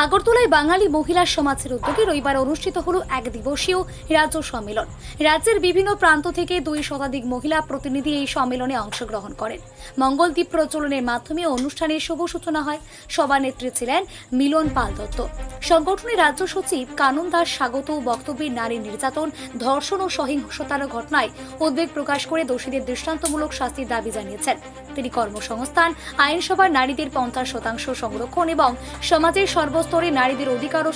আগরতলায় বাঙালি মহিলা সমাজের উদ্যোগে রবিবার অনুষ্ঠিত হলো এক দিবসীয় রাজ্য সম্মেলন। রাজ্যের বিভিন্ন প্রান্ত থেকে 2 শতাধিক মহিলা প্রতিনিধি এই সম্মেলনে অংশগ্রহণ করেন। মঙ্গল দ্বীপ প্রজ্বলনের মাধ্যমে অনুষ্ঠানের শুভ সূচনা হয়। সভানেত্রী ছিলেন মিলন পাল দত্ত। সংগঠনের রাজ্য সচিব কানন দাস স্বাগত বক্তব্যে নারী নির্যাতন, ধর্ষণ ও সহিংসতার ঘটনায় উদ্বেগ প্রকাশ করে দোষীদের দৃষ্টান্তমূলক শাস্তির দাবি জানিয়েছেন। তিনি কর্মসংস্থান, আইনসভার নারীদের 50% সংরক্ষণ এবং সমাজের সর্বস্তরে নারীদের অধিকার ও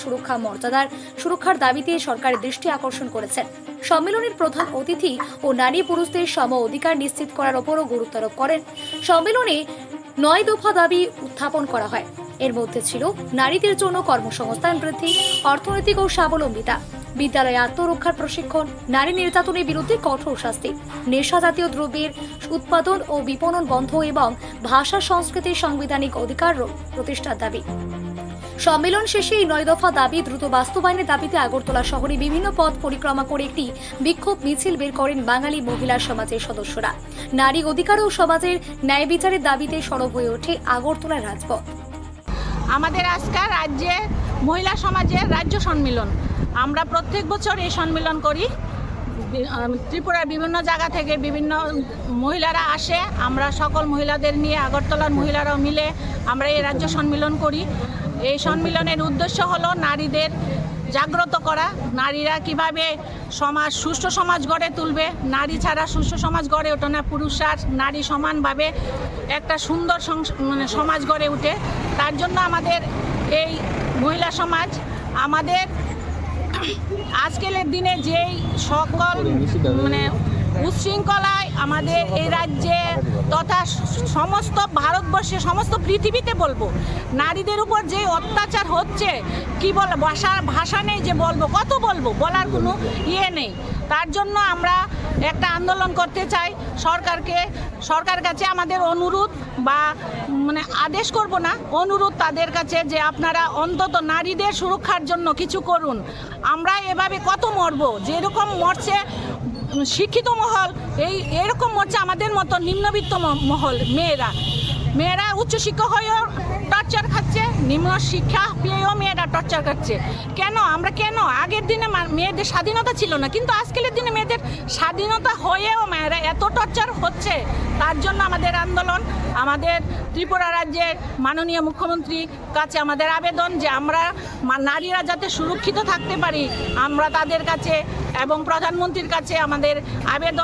সুরক্ষার দাবিতে সরকারের দৃষ্টি আকর্ষণ করেছেন। সম্মেলনের প্রধান অতিথি ও নারী পুরুষদের সম অধিকার নিশ্চিত করার উপরও গুরুত্ব আরোপ করেন। সম্মেলনে 9 দফা দাবি উত্থাপন করা হয়। এর মধ্যে ছিল নারীদের জন্য কর্মসংস্থান বৃদ্ধি, অর্থনৈতিক ও স্বাবলম্বিতা, বিদ্যালয়ে আত্মরক্ষার প্রশিক্ষণ, নারী নির্যাতনের বিরুদ্ধে কঠোর শাস্তি, নেশা জাতীয় দ্রব্যের উৎপাদন ও বিপণন বন্ধ এবং ভাষা সংস্কৃতির সাংবিধানিক অধিকার প্রতিষ্ঠার দাবি। সম্মেলন শেষে এই 9 দফা দাবি দ্রুত বাস্তবায়নের দাবিতে আগরতলা শহরে বিভিন্ন পথ পরিক্রমা করে একটি বিক্ষোভ মিছিল বের করেন বাঙালি মহিলা সমাজের সদস্যরা। নারী অধিকার ও সমাজের ন্যায় বিচারের দাবিতে সরব হয়ে ওঠে আগরতলার রাজপথ। আমাদের আজকে রাজ্যে মহিলা সমাজের রাজ্য সম্মেলন। আমরা প্রত্যেক বছর এই সম্মেলন করি। ত্রিপুরার বিভিন্ন জায়গা থেকে বিভিন্ন মহিলারা আসে। আমরা সকল মহিলাদের নিয়ে, আগরতলার মহিলারাও মিলে আমরা এই রাজ্য সম্মেলন করি। এই সম্মেলনের উদ্দেশ্য হলো নারীদের জাগ্রত করা, নারীরা কিভাবে সুষ্ঠু সমাজ গড়ে তুলবে। নারী ছাড়া সুষ্ঠু সমাজ গড়ে ওঠে না। পুরুষ আর নারী সমানভাবে একটা সুন্দর সমাজ গড়ে ওঠে। তার জন্য আমাদের এই মহিলা সমাজ আমাদের আজকের দিনে যেই সকল উচ্ছৃঙ্খলায় আমাদের এই রাজ্যে তথা সমস্ত ভারতবর্ষে, সমস্ত পৃথিবীতে বলবো, নারীদের উপর যে অত্যাচার হচ্ছে, কি বল ভাষা নেই যে বলবো, কত বলবো, বলার কোনো নেই। তার জন্য আমরা একটা আন্দোলন করতে চাই। সরকার কাছে আমাদের অনুরোধ বা আদেশ করব না, অনুরোধ তাদের কাছে যে আপনারা অন্তত নারীদের সুরক্ষার জন্য কিছু করুন। আমরা এভাবে কত মরবো, যেরকম মরছে শিক্ষিত মহল, এরকম মরছে আমাদের মতো নিম্নবিত্ত মহল। মেয়েরা উচ্চশিক্ষা হয়েও টর্চার খাচ্ছে, নিম্ন শিক্ষা পেয়েও মেয়েরা টর্চার খাচ্ছে। আমরা কেন আগের দিনে মেয়েদের স্বাধীনতা ছিল না, কিন্তু আজকের দিনে মেয়েদের স্বাধীনতা হয়েও মেয়েরা এত টর্চার হচ্ছে। তার জন্য আমাদের আন্দোলন। আমাদের ত্রিপুরা রাজ্যের মাননীয় মুখ্যমন্ত্রীর কাছে আমাদের আবেদন যে আমরা নারীরা যাতে সুরক্ষিত থাকতে পারি, আমরা তাদের কাছে এবং প্রধানমন্ত্রীর কাছে আমাদের আবেদন।